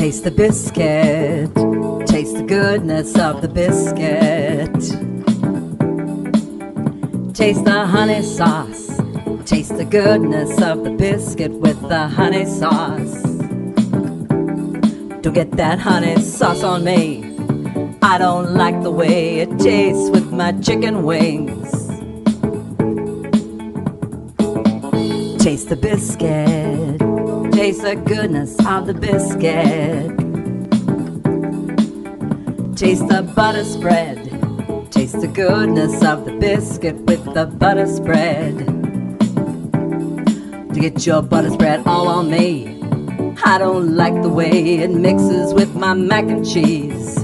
Taste the biscuit. Taste the goodness of the biscuit. Taste the honey sauce. Taste the goodness of the biscuit with the honey sauce. Don't get that honey sauce on me. I don't like the way it tastes with my chicken wings. Taste the biscuit. Taste the goodness of the biscuit. Taste the butter spread. Taste the goodness of the biscuit with the butter spread. To get your butter spread all on me. I don't like the way it mixes with my mac and cheese.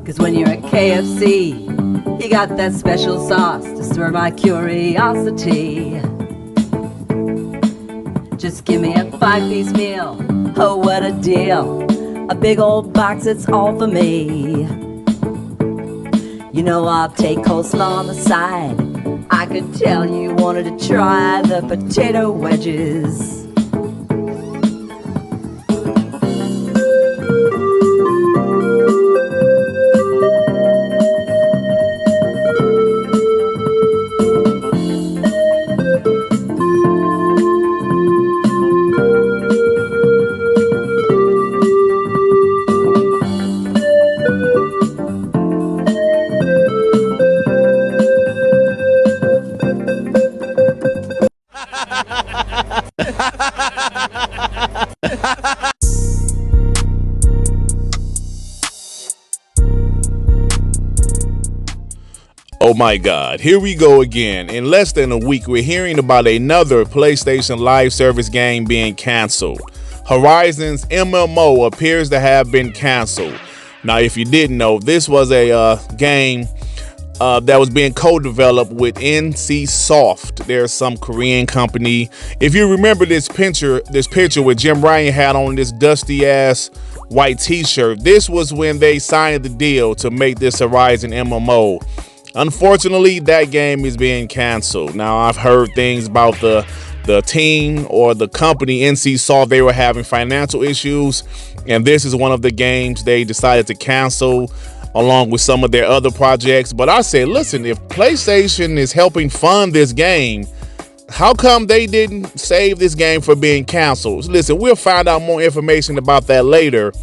Cause when you're at KFC, you got that special sauce to stir my curiosity. Just give me a 5-piece meal, oh what a deal. A big old box, it's all for me. You know I'll take coleslaw on the side. I could tell you wanted to try the potato wedges. Oh my God, here we go again. In less than a week, we're hearing about another PlayStation Live service game being canceled. Horizon's MMO appears to have been canceled. Now, if you didn't know, this was a game that was being co-developed with NC Soft. There's some Korean company. If you remember this picture with Jim Ryan had on this dusty ass white t-shirt, this was when they signed the deal to make this Horizon MMO. Unfortunately, that game is being canceled. Now, I've heard things about the team or the company NC Soft. They were having financial issues, and this is one of the games they decided to cancel along with some of their other projects. But I said, listen, if PlayStation is helping fund this game, how come they didn't save this game for being canceled? Listen, we'll find out more information about that later.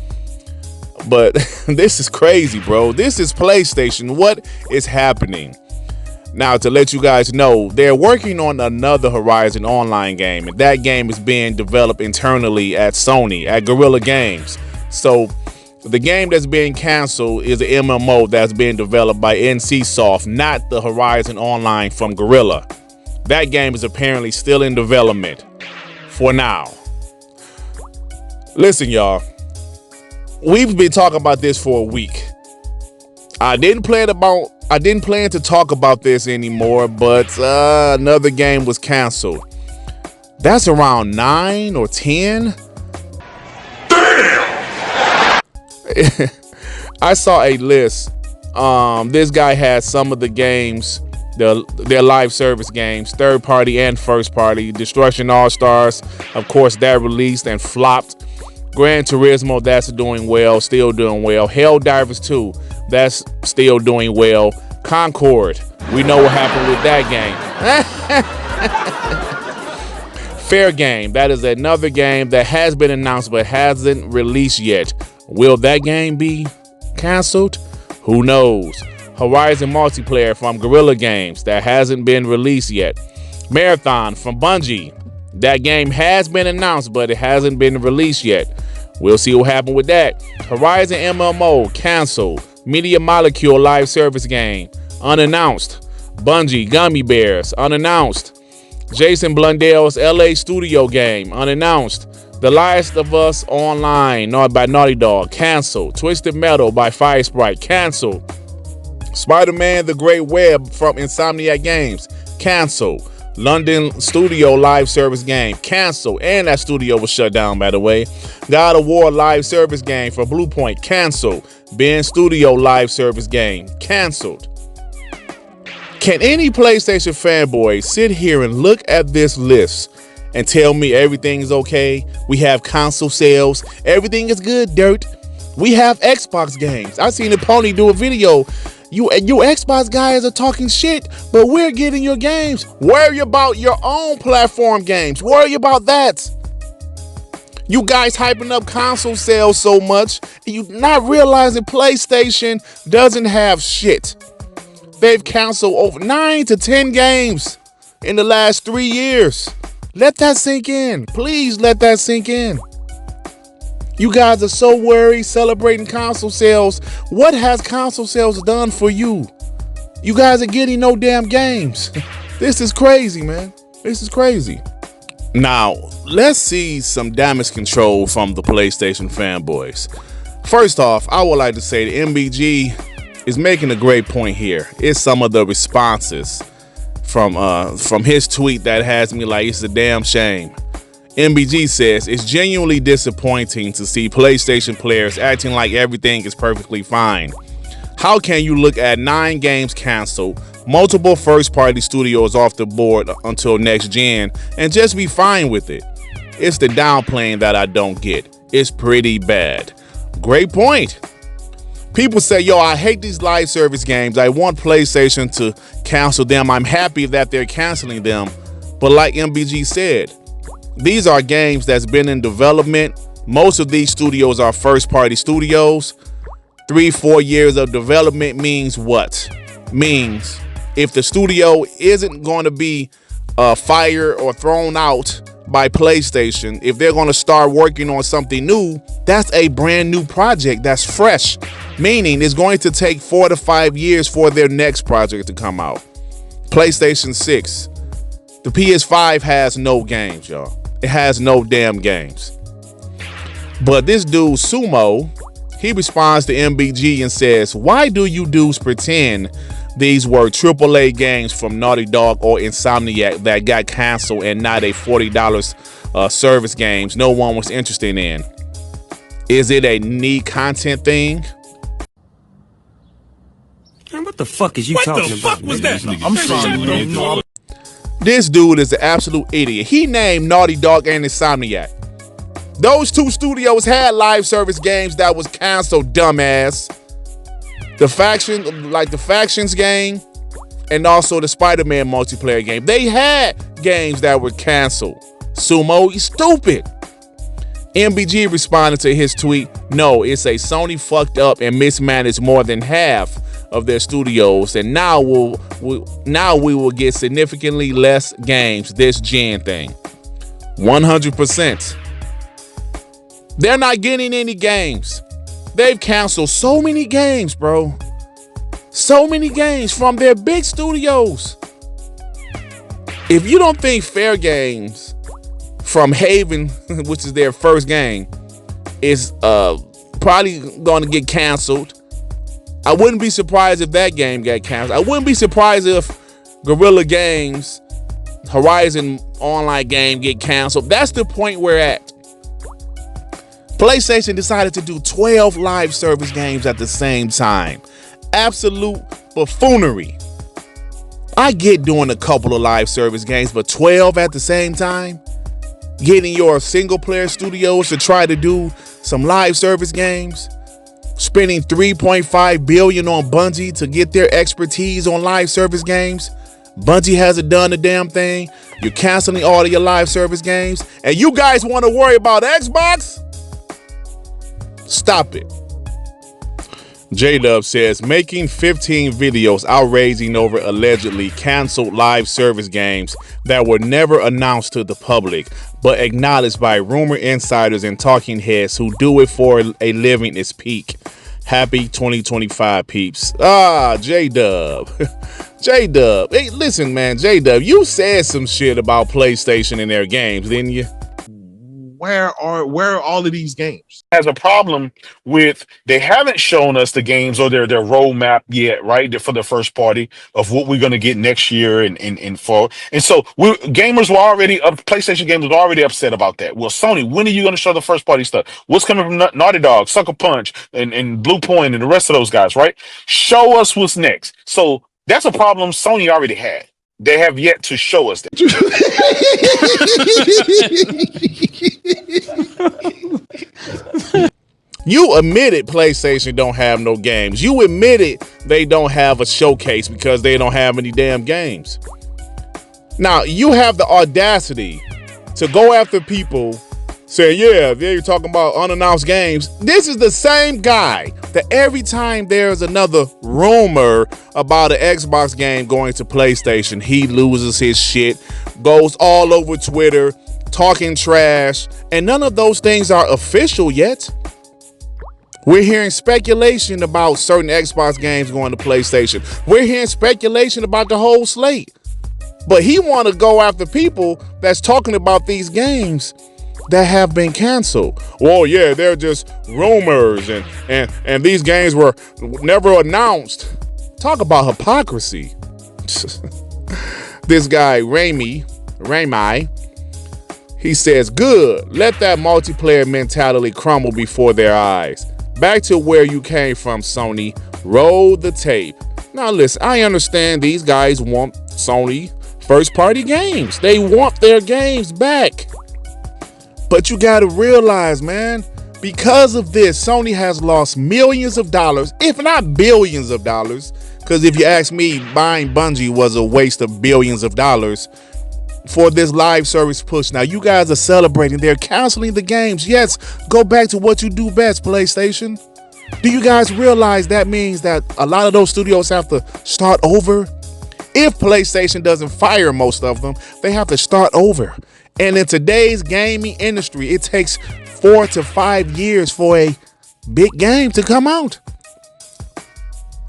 But this is crazy, bro. This is PlayStation. What is happening? Now, to let you guys know, they're working on another Horizon online game, and that game is being developed internally at Sony, at Guerrilla Games. So the game that's being canceled is an MMO that's being developed by NC Soft, not the Horizon Online from Guerrilla. That game is apparently still in development for now. Listen, y'all. We've been talking about this for a week. I didn't plan to talk about this anymore, but another game was canceled. That's around 9 or 10. Damn! I saw a list. This guy had some of the games, their live service games, third party and first party. Destruction All Stars, of course, that released and flopped. Gran Turismo, that's doing well, still doing well. Helldivers 2, that's still doing well. Concord, we know what happened with that game. Fair Game, that is another game that has been announced but hasn't released yet. Will that game be canceled? Who knows? Horizon Multiplayer from Guerrilla Games, that hasn't been released yet. Marathon from Bungie, that game has been announced, but it hasn't been released yet. We'll see what happened with that. Horizon MMO, canceled. Media Molecule live service game, unannounced. Bungie, Gummy Bears, unannounced. Jason Blundell's LA Studio game, unannounced. The Last of Us Online, by Naughty Dog, canceled. Twisted Metal by Firesprite, canceled. Spider-Man The Great Web from Insomniac Games, canceled. London Studio live service game, canceled. And that studio was shut down, by the way. God of War live service game for Bluepoint, canceled. Ben Studio live service game, canceled. Can any PlayStation fanboy sit here and look at this list and tell me everything's okay. We have console sales. Everything is good, Dirt. We have Xbox games. I seen the Pony do a video. You Xbox guys are talking shit, but we're getting your games. Worry about your own platform games. Worry about that. You guys hyping up console sales so much, and you not realizing PlayStation doesn't have shit. They've canceled over 9 to 10 games in the last 3 years. Let that sink in. Please let that sink in. You guys are so worried celebrating console sales. What has console sales done for you? You guys are getting no damn games. This is crazy, man. This is crazy. Now, let's see some damage control from the PlayStation fanboys. First off, I would like to say the MBG is making a great point here. It's some of the responses from his tweet that has me like, it's a damn shame. MBG says, it's genuinely disappointing to see PlayStation players acting like everything is perfectly fine. How can you look at 9 games canceled, multiple first-party studios off the board until next gen, and just be fine with it? It's the downplaying that I don't get. It's pretty bad. Great point. People say, yo, I hate these live service games. I want PlayStation to cancel them. I'm happy that they're canceling them. But like MBG said, these are games that's been in development. Most of these studios are first-party studios. 3-4 years of development means what? Means if the studio isn't going to be fired or thrown out by PlayStation, if they're going to start working on something new, that's a brand new project that's fresh. Meaning it's going to take 4 to 5 years for their next project to come out. PlayStation 6. The PS5 has no games, y'all. It has no damn games. But this dude, Sumo, he responds to MBG and says, why do you dudes pretend these were AAA games from Naughty Dog or Insomniac that got canceled and not a $40 service games no one was interested in? Is it a need content thing? Man, what the fuck is you talking about? What the fuck was that? I'm sorry, you don't know. This dude is an absolute idiot. He named Naughty Dog and Insomniac. Those two studios had live service games that was canceled, dumbass. The Factions game and also the Spider-Man multiplayer game. They had games that were canceled. Sumo, you stupid. MBG responded to his tweet, no, it's a Sony fucked up and mismanaged more than half of their studios, and now we will get significantly less games this gen thing. 100%. They're not getting any games. They've canceled so many games, bro. So many games from their big studios. If you don't think Fair Games from Haven, which is their first game, is probably going to get canceled, I wouldn't be surprised if that game got canceled. I wouldn't be surprised if Guerrilla Games Horizon online game get canceled. That's the point we're at. PlayStation decided to do 12 live service games at the same time. Absolute buffoonery. I get doing a couple of live service games, but 12 at the same time? Getting your single player studios to try to do some live service games? Spending $3.5 billion on Bungie to get their expertise on live service games? Bungie hasn't done a damn thing. You're canceling all of your live service games, and you guys want to worry about Xbox? Stop it. J-Dub says, making 15 videos outraging over allegedly canceled live service games that were never announced to the public, but acknowledged by rumor insiders and talking heads who do it for a living is peak. Happy 2025, peeps. J-Dub. J-Dub. Hey, listen, man, J-Dub, you said some shit about PlayStation and their games, didn't you? Where are all of these games? Has a problem with they haven't shown us the games or their roadmap yet, right? For the first party of what we're going to get next year and fall. And so gamers were already PlayStation gamers were already upset about that. Well, Sony, when are you going to show the first party stuff? What's coming from Naughty Dog, Sucker Punch, and Blue Point and the rest of those guys, right? Show us what's next. So that's a problem Sony already had. They have yet to show us that. You admitted PlayStation don't have no games. You admitted they don't have a showcase because they don't have any damn games. Now, you have the audacity to go after people saying, yeah, they're talking about unannounced games. This is the same guy that every time there's another rumor about an Xbox game going to PlayStation, he loses his shit, goes all over Twitter, talking trash, and none of those things are official yet. We're hearing speculation about certain Xbox games going to PlayStation. We're hearing speculation about the whole slate. But he want to go after people that's talking about these games that have been canceled. Well, yeah, they're just rumors and these games were never announced. Talk about hypocrisy. This guy, Rami, he says, good, let that multiplayer mentality crumble before their eyes. Back to where you came from, Sony. Roll the tape. Now listen, I understand these guys want Sony first-party games. They want their games back. But you gotta realize, man, because of this, Sony has lost millions of dollars, if not billions of dollars. Because if you ask me, buying Bungie was a waste of billions of dollars for this live service push. Now, you guys are celebrating. They're canceling the games. Yes, go back to what you do best, PlayStation. Do you guys realize that means that a lot of those studios have to start over? If PlayStation doesn't fire most of them, they have to start over. And in today's gaming industry, it takes 4 to 5 years for a big game to come out.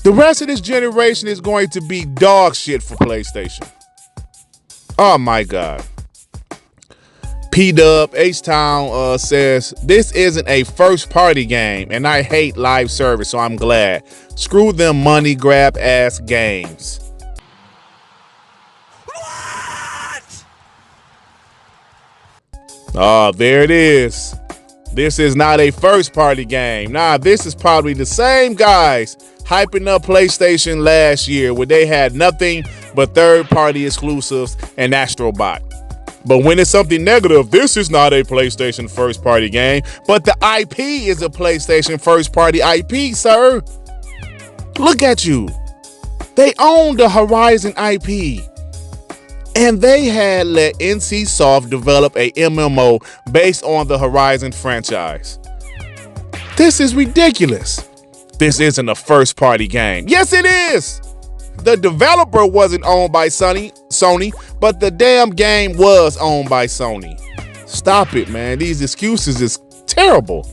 The rest of this generation is going to be dog shit for PlayStation. Oh my God. P-Dub, H-Town says, this isn't a first-party game, and I hate live service, so I'm glad. Screw them money grab ass games. Oh, there it is. This is not a first-party game. Nah, this is probably the same guys hyping up PlayStation last year where they had nothing but third-party exclusives and Astrobot. But when it's something negative, this is not a PlayStation first-party game, but the IP is a PlayStation first-party IP, sir. Look at you. They own the Horizon IP. And they had let NCSoft develop a MMO based on the Horizon franchise. This is ridiculous. This isn't a first-party game. Yes, it is. The developer wasn't owned by Sony, but the damn game was owned by Sony. Stop it, man. These excuses is terrible.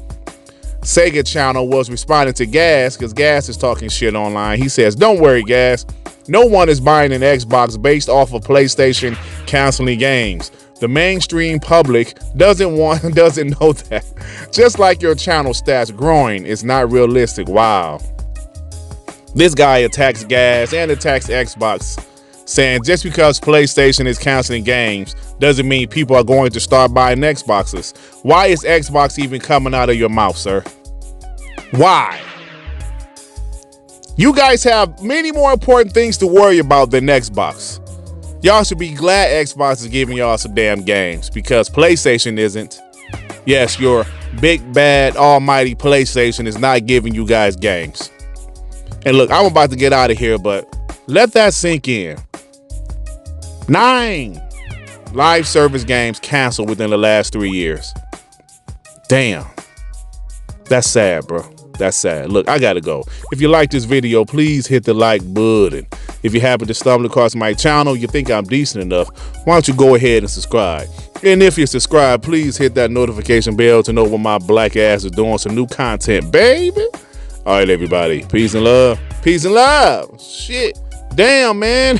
Sega Channel was responding to Gas because Gas is talking shit online. He says, don't worry, Gas. No one is buying an Xbox based off of PlayStation canceling games. The mainstream public doesn't know that. Just like your channel stats growing is not realistic. Wow. This guy attacks Gas and attacks Xbox, saying just because PlayStation is canceling games doesn't mean people are going to start buying Xboxes. Why is Xbox even coming out of your mouth, sir? Why? You guys have many more important things to worry about than Xbox. Y'all should be glad Xbox is giving y'all some damn games because PlayStation isn't. Yes, your big, bad, almighty PlayStation is not giving you guys games. And look, I'm about to get out of here, but let that sink in. 9 live service games canceled within the last 3 years. Damn. That's sad, bro. That's sad. Look, I gotta go. If you like this video, please hit the like button. If you happen to stumble across my channel, you think I'm decent enough, why don't you go ahead and subscribe? And if you're subscribed, please hit that notification bell to know when my black ass is doing some new content, baby. All right, everybody. Peace and love. Peace and love. Shit. Damn, man.